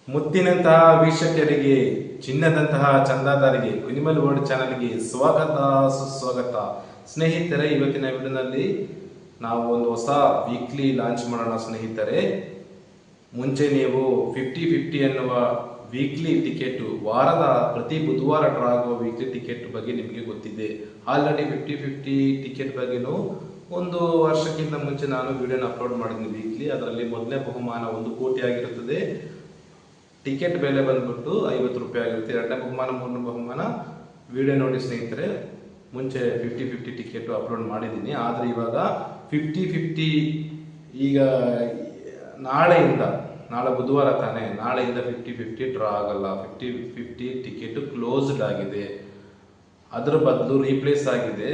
ಮುತ್ತಿನಂತಹ ವೀಕ್ಷಕರಿಗೆ, ಚಿನ್ನದಂತಹ ಚಂದಾದಾರಿಗೆ animal world ಚಾನಲ್ಗೆ ಸ್ವಾಗತ ಸುಸ್ವಾಗತ. ಸ್ನೇಹಿತರೆ, ಇವತ್ತಿನ ವಿಡಿಯೋನಲ್ಲಿ ನಾವು ಒಂದು ಹೊಸ ವೀಕ್ಲಿ ಲಾಂಚ್ ಮಾಡೋಣ ಸ್ನೇಹಿತರೆ. ಮುಂಚೆ ನೀವು 50-50 ಅನ್ನುವ ವೀಕ್ಲಿ ಟಿಕೆಟ್, ವಾರದ ಪ್ರತಿ ಬುಧವಾರ ಡ್ರಾ ಆಗುವ ವೀಕ್ಲಿ ಟಿಕೆಟ್ ಬಗ್ಗೆ ನಿಮಗೆ ಗೊತ್ತಿದೆ. ಆಲ್ರೆಡಿ 50-50 ಟಿಕೆಟ್ ಬಗ್ಗೆನೂ ಒಂದು ವರ್ಷಕ್ಕಿಂತ ಮುಂಚೆ ನಾನು ವಿಡಿಯೋನ ಅಪ್ಲೋಡ್ ಮಾಡಿದ್ದೀನಿ ವೀಕ್ಲಿ. ಅದರಲ್ಲಿ ಮೊದಲನೇ ಬಹುಮಾನ 1 ಕೋಟಿ ಆಗಿರುತ್ತದೆ. ಟಿಕೆಟ್ ಬೆಲೆ ಬಂದ್ಬಿಟ್ಟು 50 ರೂಪಾಯಿ ಆಗಿರುತ್ತೆ. ಎರಡನೇ ಬಹುಮಾನ, ಮೂರನೇ ಬಹುಮಾನ ವಿಡಿಯೋ ನೋಡಿ ಸ್ನೇಹಿತರೆ. ಮುಂಚೆ 50-50 ಟಿಕೆಟ್ ಅಪ್ಲೋಡ್ ಮಾಡಿದ್ದೀನಿ. ಆದರೆ ಇವಾಗ 50-50 ಈಗ ನಾಳೆ ಬುಧವಾರ ತಾನೇ, ನಾಳೆಯಿಂದ 50-50 ಡ್ರಾ ಆಗಲ್ಲ. 50-50 ಟಿಕೆಟ್ ಕ್ಲೋಸ್ಡ್ ಆಗಿದೆ. ಅದರ ಬದಲು ರೀಪ್ಲೇಸ್ ಆಗಿದೆ,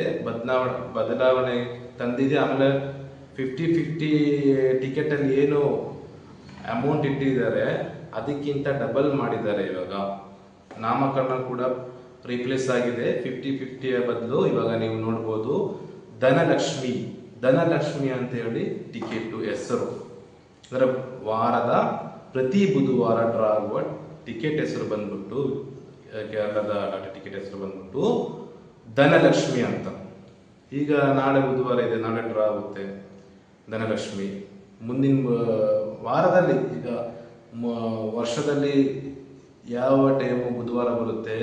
ಬದಲಾವಣೆ ತಂದಿದೆ. ಆಮೇಲೆ 50-50 ಟಿಕೆಟಲ್ಲಿ ಏನು ಅಮೌಂಟ್ ಇಟ್ಟಿದ್ದಾರೆ ಅದಕ್ಕಿಂತ ಡಬಲ್ ಮಾಡಿದ್ದಾರೆ. ಇವಾಗ ನಾಮಕರಣ ಕೂಡ ರೀಪ್ಲೇಸ್ ಆಗಿದೆ. 50-50 ಬದಲು ಇವಾಗ ನೀವು ನೋಡ್ಬೋದು ಧನಲಕ್ಷ್ಮಿ ಅಂತ ಹೇಳಿ ಟಿಕೆಟ್ ಹೆಸರು. ಅದರ ವಾರದ ಪ್ರತಿ ಬುಧವಾರ ಡ್ರಾ ಆಗುವ ಟಿಕೆಟ್ ಹೆಸರು ಬಂದ್ಬಿಟ್ಟು, ಕೇರಳದ ಟಿಕೆಟ್ ಹೆಸರು ಬಂದ್ಬಿಟ್ಟು ಧನಲಕ್ಷ್ಮಿ ಅಂತ. ಈಗ ನಾಳೆ ಬುಧವಾರ ಇದೆ, ನಾಳೆ ಡ್ರಾ ಆಗುತ್ತೆ ಧನಲಕ್ಷ್ಮಿ. ಮುಂದಿನ ವಾರದಲ್ಲಿ, ಈಗ ವರ್ಷದಲ್ಲಿ ಯಾವ ಟೈಮು ಬುಧವಾರ ಬರುತ್ತೆ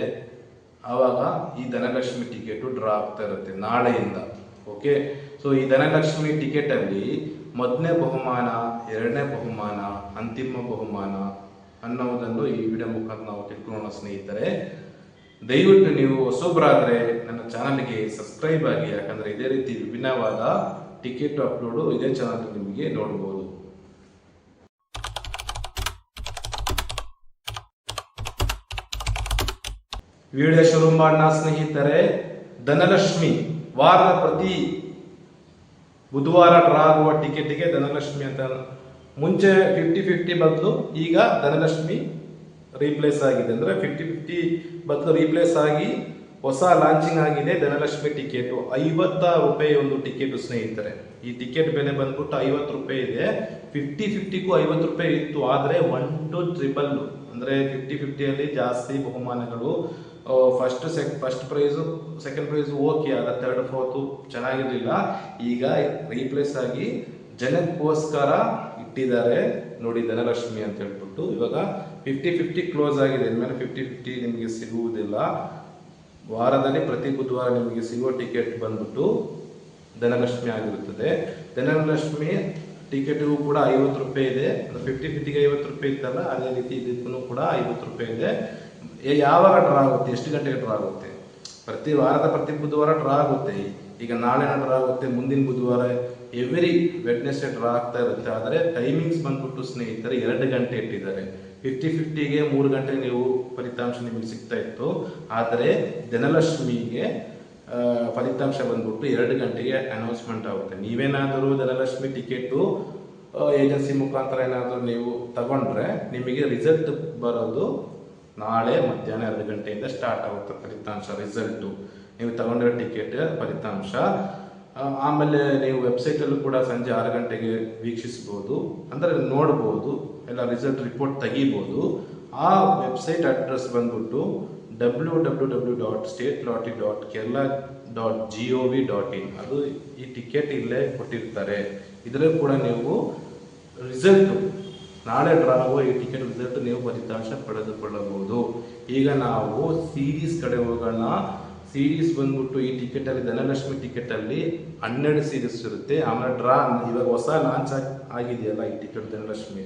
ಆವಾಗ ಈ ಧನಲಕ್ಷ್ಮಿ ಟಿಕೆಟು ಡ್ರಾ ಆಗ್ತಾ ಇರುತ್ತೆ ನಾಳೆಯಿಂದ. ಓಕೆ, ಸೊ ಈ ಧನಲಕ್ಷ್ಮಿ ಟಿಕೆಟಲ್ಲಿ ಮೊದಲನೇ ಬಹುಮಾನ, ಎರಡನೇ ಬಹುಮಾನ, ಅಂತಿಮ ಬಹುಮಾನ ಅನ್ನೋದನ್ನು ಈ ವಿಡಿಯೋ ಮುಖಾಂತರ ನಾವು ತಿಳ್ಕೊಳ್ಳೋಣ ಸ್ನೇಹಿತರೆ. ದಯವಿಟ್ಟು ನೀವು ಹೊಸೊಬ್ಬರಾದರೆ ನನ್ನ ಚಾನಲ್ಗೆ ಸಬ್ಸ್ಕ್ರೈಬ್ ಆಗಿ, ಯಾಕಂದರೆ ಇದೇ ರೀತಿ ವಿಭಿನ್ನವಾದ ಟಿಕೆಟ್ ಅಪ್ಲೋಡು ಇದೇ ಚಾನಲ್ ನಿಮಗೆ ನೋಡ್ಬೋದು. ವಿಡಿಯೋ ಶುರು ಮಾಡೋಣ ಸ್ನೇಹಿತರೆ. ಧನಲಕ್ಷ್ಮಿ ವಾರದ ಪ್ರತಿ ಬುಧವಾರ ಡ್ರಾ ಆಗುವ ಟಿಕೆಟ್ಗೆ ಧನಲಕ್ಷ್ಮಿ ಅಂತ. ಮುಂಚೆ 50-50 ಬದಲು ಈಗ ಧನಲಕ್ಷ್ಮಿ ರೀಪ್ಲೇಸ್ ಆಗಿದೆ. ಅಂದರೆ 50-50 ಬದಲು ರೀಪ್ಲೇಸ್ ಆಗಿ ಹೊಸ ಲಾಂಚಿಂಗ್ ಆಗಿದೆ ಧನಲಕ್ಷ್ಮಿ ಟಿಕೆಟ್. 50 ರೂಪಾಯಿ ಒಂದು ಟಿಕೆಟ್ ಸ್ನೇಹಿತರೆ. ಈ ಟಿಕೆಟ್ ಬೆಲೆ ಬಂದ್ಬಿಟ್ಟು 50 ರೂಪಾಯಿ ಇದೆ. 50-50ಗೂ 50 ರೂಪಾಯಿ ಇತ್ತು. ಆದರೆ 1 to 3 ಅಂದರೆ 50-50 ಜಾಸ್ತಿ ಬಹುಮಾನಗಳು. First prize, second prize okay, ಆದ ಥರ್ಡ್ ಫೋರ್ತು ಚೆನ್ನಾಗಿರಲಿಲ್ಲ. ಈಗ ರೀಪ್ಲೇಸ್ ಆಗಿ ಜನಕ್ಕೋಸ್ಕರ ಇಟ್ಟಿದ್ದಾರೆ ನೋಡಿ ಧನಲಕ್ಷ್ಮಿ ಅಂತ ಹೇಳ್ಬಿಟ್ಟು. ಇವಾಗ 50-50 ಕ್ಲೋಸ್ ಆಗಿದೆ. ಇನ್ಮೇಲೆ 50-50 ನಿಮಗೆ ಸಿಗುವುದಿಲ್ಲ. ವಾರದಲ್ಲಿ ಪ್ರತಿ ಬುಧವಾರ ನಿಮಗೆ ಸಿಗುವ ಟಿಕೆಟ್ ಬಂದ್ಬಿಟ್ಟು ಧನಲಕ್ಷ್ಮಿ ಆಗಿರುತ್ತದೆ. ಧನಲಕ್ಷ್ಮಿ ಟಿಕೆಟ್ಗೂ ಕೂಡ 50 ರೂಪಾಯಿ ಇದೆ. 50-50ಗೆ 50 ರೂಪಾಯಿ ಇತ್ತಲ್ಲ, ಅದೇ ರೀತಿ ಇದಕ್ಕೂ ಕೂಡ 50 ರೂಪಾಯಿ ಇದೆ. ಯಾವಾಗ ಡ್ರಾ ಆಗುತ್ತೆ, ಎಷ್ಟು ಗಂಟೆಗೆ ಡ್ರಾ ಆಗುತ್ತೆ? ಪ್ರತಿ ಬುಧವಾರ ಡ್ರಾ ಆಗುತ್ತೆ. ಈಗ ನಾಳೆ ಡ್ರಾ ಆಗುತ್ತೆ, ಮುಂದಿನ ಬುಧವಾರ ಎವ್ರಿ ವೆಡ್ನೆಸ್ಡೇ ಡ್ರಾ ಆಗ್ತಾ ಇರುತ್ತೆ. ಆದರೆ ಟೈಮಿಂಗ್ಸ್ ಬಂದ್ಬಿಟ್ಟು ಸ್ನೇಹಿತರೆ 2 ಗಂಟೆ ಇಟ್ಟಿದ್ದಾರೆ. 50-50ಗೆ 3 ಗಂಟೆ ನೀವು ಫಲಿತಾಂಶ ನಿಮಗೆ ಸಿಗ್ತಾ ಇತ್ತು. ಆದರೆ ಧನಲಕ್ಷ್ಮಿಗೆ ಫಲಿತಾಂಶ ಬಂದ್ಬಿಟ್ಟು 2 ಗಂಟೆಗೆ ಅನೌನ್ಸ್ಮೆಂಟ್ ಆಗುತ್ತೆ. ನೀವೇನಾದರೂ ಧನಲಕ್ಷ್ಮಿ ಟಿಕೆಟು ಏಜೆನ್ಸಿ ಮುಖಾಂತರ ಏನಾದರೂ ನೀವು ತಗೊಂಡ್ರೆ ನಿಮಗೆ ರಿಸಲ್ಟ್ ಬರೋದು ನಾಳೆ ಮಧ್ಯಾಹ್ನ 2 ಗಂಟೆಯಿಂದ ಸ್ಟಾರ್ಟ್ ಆಗುತ್ತೆ ಫಲಿತಾಂಶ, ರಿಸಲ್ಟು. ನೀವು ತಗೊಂಡಿರೋ ಟಿಕೆಟ್ ಫಲಿತಾಂಶ. ಆಮೇಲೆ ನೀವು ವೆಬ್ಸೈಟಲ್ಲೂ ಕೂಡ ಸಂಜೆ 6 ಗಂಟೆಗೆ ವೀಕ್ಷಿಸ್ಬೋದು, ಅಂದರೆ ನೋಡ್ಬೋದು, ಎಲ್ಲ ರಿಸಲ್ಟ್ ರಿಪೋರ್ಟ್ ತೆಗಿಬೋದು. ಆ ವೆಬ್ಸೈಟ್ ಅಡ್ರೆಸ್ ಬಂದ್ಬಿಟ್ಟು www.statelottery.kerala.gov.in. ಅದು ಈ ಟಿಕೆಟ್ ಇಲ್ಲೇ ಕೊಟ್ಟಿರ್ತಾರೆ. ಇದರಲ್ಲಿ ಕೂಡ ನೀವು ರಿಸಲ್ಟು, ನಾಳೆ ಡ್ರಾ ಆಗುವ ಈ ಟಿಕೆಟ್ ರಿಸಲ್ಟ್ ನೀವು ಫಲಿತಾಂಶ ಪಡೆದುಕೊಳ್ಳಬಹುದು. ಈಗ ನಾವು ಸೀರೀಸ್ ಕಡೆ ಹೋಗೋಣ. ಸೀರೀಸ್ ಬಂದ್ಬಿಟ್ಟು ಈ ಟಿಕೆಟಲ್ಲಿ, ಧನಲಕ್ಷ್ಮಿ ಟಿಕೆಟಲ್ಲಿ 12 ಸೀರೀಸ್ ಇರುತ್ತೆ. ಆಮೇಲೆ ಡ್ರಾ ಇವಾಗ ಹೊಸ ಲಾಂಚ್ ಆಗಿದೆಯಲ್ಲ ಈ ಟಿಕೆಟ್ ಧನಲಕ್ಷ್ಮಿ,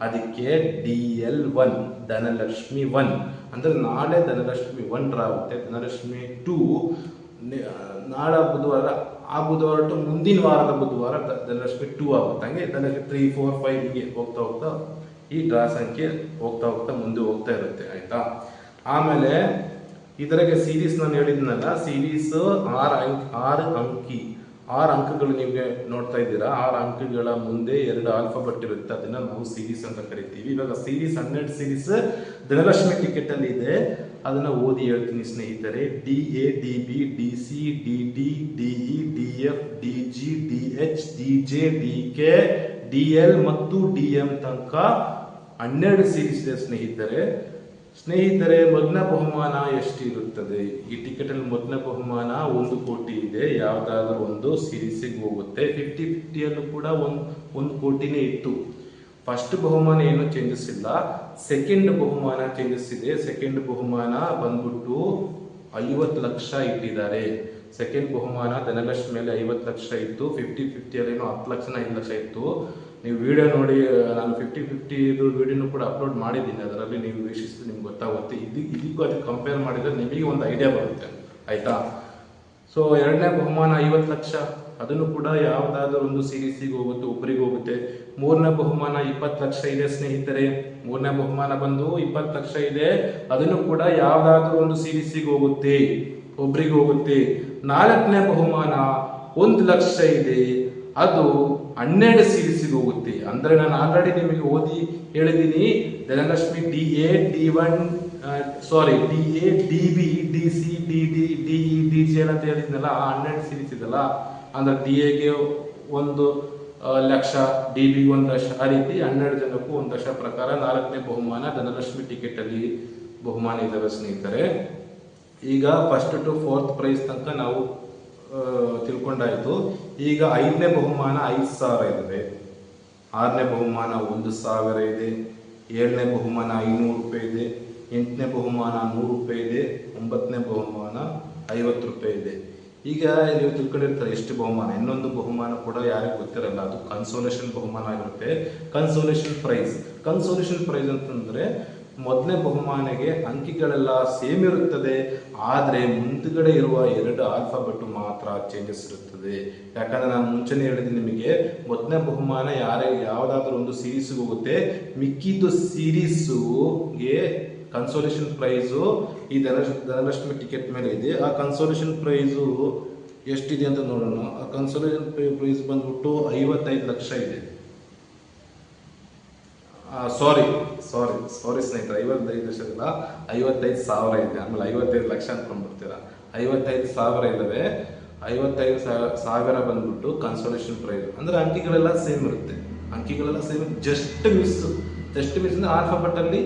ಅದಕ್ಕೆ DL1 ಧನಲಕ್ಷ್ಮಿ 1 ಅಂದರೆ ನಾಳೆ ಧನಲಕ್ಷ್ಮಿ 1 ಡ್ರಾ ಆಗುತ್ತೆ. ಧನಲಕ್ಷ್ಮಿ 2 ನಾಳೆ ಬುಧವಾರ, ಆ ಬುಧವಾರ ಟು ಮುಂದಿನ ವಾರದ ಬುಧವಾರ ಧನಲಕ್ಷ್ಮಿ 2 ಆಗುತ್ತೆ. ಹಂಗೆ ಧನಲಕ್ಷ್ಮಿ 3, 4, 5 ಹೀಗೆ ಹೋಗ್ತಾ ಈ ಡ್ರಾ ಸಂಖ್ಯೆ ಹೋಗ್ತಾ ಮುಂದೆ ಹೋಗ್ತಾ ಇರುತ್ತೆ. ಆಯ್ತಾ? ಆಮೇಲೆ ಇದರಿಗೆ ಸೀರೀಸ್ ನಾನು ಹೇಳಿದ್ನಲ್ಲ, ಸೀರೀಸ್ 6 ಅಂಕಗಳು ನಿಮಗೆ ನೋಡ್ತಾ ಇದ್ದೀರಾ. 6 ಅಂಕಗಳ ಮುಂದೆ 2 ಆಲ್ಫಾಬೆಟ್ ಇರುತ್ತೆ. ಅದನ್ನ ನಾವು ಸೀರೀಸ್ ಅಂತ ಕರಿತೀವಿ. ಇವಾಗ ಸೀರೀಸ್ 12 ಸೀರೀಸ್ ಧನಲಕ್ಷ್ಮಿ ಟಿಕೆಟ್ ಅಲ್ಲಿ ಇದೆ. ಅದನ್ನ ಓದಿ ಹೇಳ್ತೀನಿ ಸ್ನೇಹಿತರೆ. DA, DB, DC, DD, DE, DF, DG, DH, DJ, DK, DL ಮತ್ತು DM ತನಕ 12 ಸೀರೀಸ್ ಇದೆ ಸ್ನೇಹಿತರೆ ಮೊದಲ ಬಹುಮಾನ ಎಷ್ಟು ಇರುತ್ತದೆ? ಈ ಟಿಕೆಟ್ ಅಲ್ಲಿ ಮೊದಲ ಬಹುಮಾನ 1 ಕೋಟಿ ಇದೆ. ಯಾವ್ದಾದ್ರು ಒಂದು ಸೀರೀಸಿಗೆ ಹೋಗುತ್ತೆ. 50-50 ಅಲ್ಲೂ ಕೂಡ 1 ಕೋಟಿನೇ ಇತ್ತು. ಫಸ್ಟ್ ಬಹುಮಾನ ಏನು ಚೇಂಜಸ್ ಇಲ್ಲ. ಸೆಕೆಂಡ್ ಬಹುಮಾನ ಚೇಂಜಸ್ ಇದೆ. ಸೆಕೆಂಡ್ ಬಹುಮಾನ ಬಂದ್ಬಿಟ್ಟು 50 ಲಕ್ಷ ಇಟ್ಟಿದ್ದಾರೆ. ಸೆಕೆಂಡ್ ಬಹುಮಾನ ಧನಲಕ್ಷ್ಮಿಯಲ್ಲಿ 50 ಲಕ್ಷ ಇತ್ತು. 50-50 ಅಲ್ಲೇನೋ 10 ಲಕ್ಷನ 5 ಲಕ್ಷ ಇತ್ತು. ನೀವು ವಿಡಿಯೋ ನೋಡಿ, ನಾನು 50-50 ವಿಡಿಯೋನು ಕೂಡ ಅಪ್ಲೋಡ್ ಮಾಡಿದ್ದೀನಿ. ಅದರಲ್ಲಿ ನೀವು ವೀಕ್ಷಿಸಿದ್ರೆ ನಿಮ್ಗೆ ಗೊತ್ತಾಗುತ್ತೆ. ಇದಕ್ಕೂ ಅದಕ್ಕೆ ಕಂಪೇರ್ ಮಾಡಿದ್ರೆ ನಿಮಗೆ ಒಂದು ಐಡಿಯಾ ಬರುತ್ತೆ, ಆಯ್ತಾ? ಸೊ ಎರಡನೇ ಬಹುಮಾನ 50 ಲಕ್ಷ, ಅದನ್ನು ಕೂಡ ಯಾವುದಾದ್ರೂ ಒಂದು ಸೀರೀಸಿಗೆ ಹೋಗುತ್ತೆ, ಒಬ್ಬರಿಗೆ ಹೋಗುತ್ತೆ. ಮೂರನೇ ಬಹುಮಾನ 20 ಲಕ್ಷ ಇದೆ ಸ್ನೇಹಿತರೆ. ಮೂರನೇ ಬಹುಮಾನ ಬಂದು 20 ಲಕ್ಷ ಇದೆ. ಅದನ್ನು ಕೂಡ ಯಾವುದಾದ್ರೂ ಒಂದು ಸೀರೀಸಿಗೆ ಹೋಗುತ್ತೆ, ಒಬ್ಬರಿಗೆ ಹೋಗುತ್ತೆ. ನಾಲ್ಕನೇ ಬಹುಮಾನ 1 ಲಕ್ಷ ಇದೆ. ಅದು 12 ಸೀರೀಸಿಗೆ ಹೋಗುತ್ತೆ. ಅಂದ್ರೆ ನಾನು ಆಲ್ರೆಡಿ ನಿಮಗೆ ಓದಿ ಹೇಳಿದ್ದೀನಿ. Dhanalakshmi DA, D1, DA, DB, DC, DD, DE, DG ಅಂತ ಹೇಳಿದ್ನಲ್ಲ, ಆ 12 ಸೀರೀಸ್ ಇದಲ್ಲ. ಅಂದ್ರೆ DAಗೆ 1 ಲಕ್ಷ, DB 1 ಲಕ್ಷ, ಆ ರೀತಿ 12 ಜನಕ್ಕೂ 1 ಲಕ್ಷ ಪ್ರಕಾರ 4ನೇ ಬಹುಮಾನ ಧನಲಕ್ಷ್ಮಿ ಟಿಕೆಟ್ ಅಲ್ಲಿ ಬಹುಮಾನ ಇದಾವೆ ಸ್ನೇಹಿತರೆ. ಈಗ ಫಸ್ಟ್ ಟು 4th ಪ್ರೈಸ್ ತನಕ ನಾವು ತಿಳ್ಕೊಂಡಾಯ್ತು. ಈಗ 5ನೇ ಬಹುಮಾನ 5,000 ಇದೆ. 6ನೇ ಬಹುಮಾನ 1,000 ಇದೆ. 7ನೇ ಬಹುಮಾನ 500 ರೂಪಾಯಿ ಇದೆ. 8ನೇ ಬಹುಮಾನ 100 ರೂಪಾಯಿ ಇದೆ. 9ನೇ ಬಹುಮಾನ 50 ರೂಪಾಯಿ ಇದೆ. ಈಗ ನೀವು ತಿಳ್ಕೊಂಡಿರ್ತಾರೆ ಎಷ್ಟು ಬಹುಮಾನ. ಇನ್ನೊಂದು ಬಹುಮಾನ ಕೂಡ ಯಾರಿಗೂ ಗೊತ್ತಿರಲ್ಲ, ಅದು ಕನ್ಸೋಲೇಷನ್ ಬಹುಮಾನ ಆಗಿರುತ್ತೆ. ಕನ್ಸೋಲೇಷನ್ ಪ್ರೈಸ್ ಅಂತಂದ್ರೆ ಮೊದಲನೇ ಬಹುಮಾನಗೆ ಅಂಕಿಗಳೆಲ್ಲ ಸೇಮ್ ಇರುತ್ತದೆ, ಆದರೆ ಮುಂದುಗಡೆ ಇರುವ 2 ಆಲ್ಫಾಬೆಟ್ ಮಾತ್ರ ಚೇಂಜಸ್ ಇರುತ್ತದೆ. ಯಾಕಂದ್ರೆ ನಾನು ಮುಂಚೆನೇ ಹೇಳಿದ್ದೀನಿ ನಿಮಗೆ, ಮೊದಲನೇ ಬಹುಮಾನ ಯಾವುದಾದ್ರೂ ಒಂದು ಸೀರೀಸ್ಗೆ ಹೋಗುತ್ತೆ. ಮಿಕ್ಕಿದ್ದು ಸೀರೀಸ್ಗೆ ಕನ್ಸೋಲೇಷನ್ ಪ್ರೈಸು ಈ ಧನಲಕ್ಷ್ಮಿ ಟಿಕೆಟ್ ಮೇಲೆ ಇದೆ. ಆ ಕನ್ಸೋಲೇಷನ್ ಪ್ರೈಸು ಎಷ್ಟಿದೆ ಅಂತ ನೋಡೋಣ. ಆ ಕನ್ಸೋಲೇಷನ್ ಪ್ರೈಸ್ ಬಂದ್ಬಿಟ್ಟು 55 ಲಕ್ಷ ಇದೆ. ಸಾರಿ ಸ್ನೇಹಿತರೆ, 55 ಲಕ್ಷ ಇಲ್ಲ, 55,000 ಇದೆ. ಆಮೇಲೆ 55 ಲಕ್ಷ ಅನ್ಕೊಂಡ್ಬಿಡ್ತೀರಾ. 55,000 ಇದಾವೆ. 55,000 ಬಂದ್ಬಿಟ್ಟು ಕನ್ಸೋಲೇಷನ್ ಪ್ರೈಸ್. ಅಂದ್ರೆ ಅಂಕಿಗಳೆಲ್ಲ ಸೇಮ್ ಇರುತ್ತೆ. ಜಸ್ಟ್ ಮಿಸ್ ಅಂದ್ರೆ ಆಲ್ಫಾಬೆಟ್ ಅಲ್ಲಿ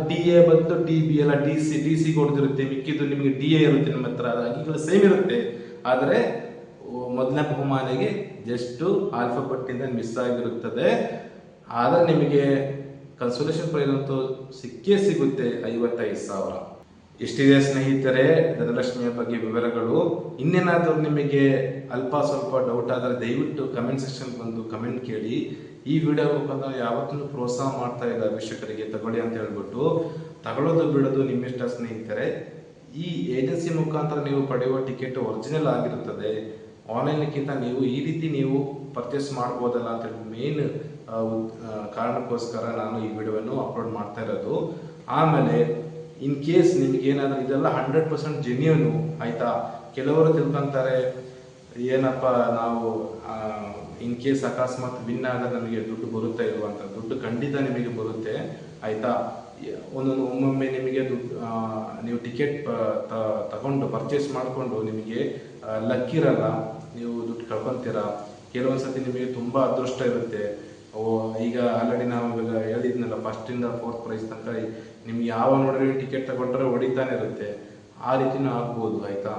DA ಬಂದು DB ಎಲ್ಲ DC ಕೊಡ್ತಿರುತ್ತೆ. ಮಿಕ್ಕಿದ್ದು ನಿಮಗೆ DA ಇರುತ್ತೆ ನಿಮ್ಮ ಹತ್ರ. ಅಂಕಿಗಳು ಸೇಮ್ ಇರುತ್ತೆ. ಆದರೆ ಮೊದಲನೇ ಬಹುಮಾನಿಗೆ ಜಸ್ಟ್ ಆಲ್ಫಾಬೆಟ್ ಇಂದ ಮಿಸ್ ಆಗಿರುತ್ತದೆ. ಆದರೆ ನಿಮಗೆ ಕನ್ಸೋಲೇಷನ್ ಪ್ರೈಸ್ ಅಂತೂ ಸಿಗುತ್ತೆ 55,000. ಇಷ್ಟಿದೆ ಸ್ನೇಹಿತರೆ ಧನಲಕ್ಷ್ಮಿಯ ಬಗ್ಗೆ ವಿವರಗಳು. ಇನ್ನೇನಾದರೂ ನಿಮಗೆ ಅಲ್ಪ ಸ್ವಲ್ಪ ಡೌಟ್ ಆದರೆ ದಯವಿಟ್ಟು ಕಮೆಂಟ್ ಸೆಕ್ಷನ್ ಬಂದು ಕಮೆಂಟ್ ಕೇಳಿ. ಈ ವಿಡಿಯೋ ಮುಖಾಂತರ ಯಾವತ್ತೂ ಪ್ರೋತ್ಸಾಹ ಮಾಡ್ತಾ ಇದ್ದಾರೆ ವೀಕ್ಷಕರಿಗೆ ತಗೊಳ್ಳಿ ಅಂತ ಹೇಳ್ಬಿಟ್ಟು. ತಗೊಳ್ಳೋದು ಬಿಡೋದು ನಿಮ್ಮಿಷ್ಟ ಸ್ನೇಹಿತರೆ. ಈ ಏಜೆನ್ಸಿ ಮುಖಾಂತರ ನೀವು ಪಡೆಯುವ ಟಿಕೆಟ್ ಒರಿಜಿನಲ್ ಆಗಿರುತ್ತದೆ. ಆನ್ಲೈನ್ಗಿಂತ ನೀವು ಈ ರೀತಿ ನೀವು ಪರ್ಚೇಸ್ ಮಾಡ್ಬೋದಲ್ಲ ಅಂತ ಹೇಳಿ ಮೇನ್ ಕಾರಣಕ್ಕೋಸ್ಕರ ನಾನು ಈ ವಿಡಿಯೋವನ್ನು ಅಪ್ಲೋಡ್ ಮಾಡ್ತಾ ಇರೋದು. ಆಮೇಲೆ ಇನ್ ಕೇಸ್ ನಿಮ್ಗೆ ಏನಾದರೂ ಇದೆಲ್ಲ 100% ಜೆನ್ಯೂನು, ಆಯ್ತಾ? ಕೆಲವರು ತಿಳ್ಕೊಂತಾರೆ ಏನಪ್ಪ ನಾವು ಇನ್ ಕೇಸ್ ಅಕಸ್ಮಾತ್ ವಿನ್ ಆದಾಗ ನಮಗೆ ದುಡ್ಡು ಬರುತ್ತಾ ಇಲ್ವಾ ಅಂತ. ದುಡ್ಡು ಖಂಡಿತ ನಿಮಗೆ ಬರುತ್ತೆ, ಆಯ್ತಾ? ಒಮ್ಮೊಮ್ಮೆ ನಿಮಗೆ ದುಡ್ಡು ನೀವು ಟಿಕೆಟ್ ತಗೊಂಡು ಪರ್ಚೇಸ್ ಮಾಡಿಕೊಂಡು ನಿಮಗೆ ಲಕ್ಕಿರಲ್ಲ, ನೀವು ದುಡ್ಡು ಕಳ್ಕೊತೀರಾ. ಕೆಲವೊಂದ್ಸತಿ ನಿಮಗೆ ತುಂಬ ಅದೃಷ್ಟ ಇರುತ್ತೆ. ಈಗ ಆಲ್ರೆಡಿ ನಾವು ಇವಾಗ ಹೇಳಿದ್ನಲ್ಲ, ಫಸ್ಟಿಂದ 4th ಪ್ರೈಸ್ ತನಕ ನಿಮ್ಗೆ ಯಾವ ನೋಡಿದ್ರೆ ಟಿಕೆಟ್ ತಗೊಂಡ್ರೆ ಹೊಡಿತಾನೆ ಇರುತ್ತೆ. ಆ ರೀತಿನೂ ಆಗ್ಬೋದು, ಆಯ್ತಾ?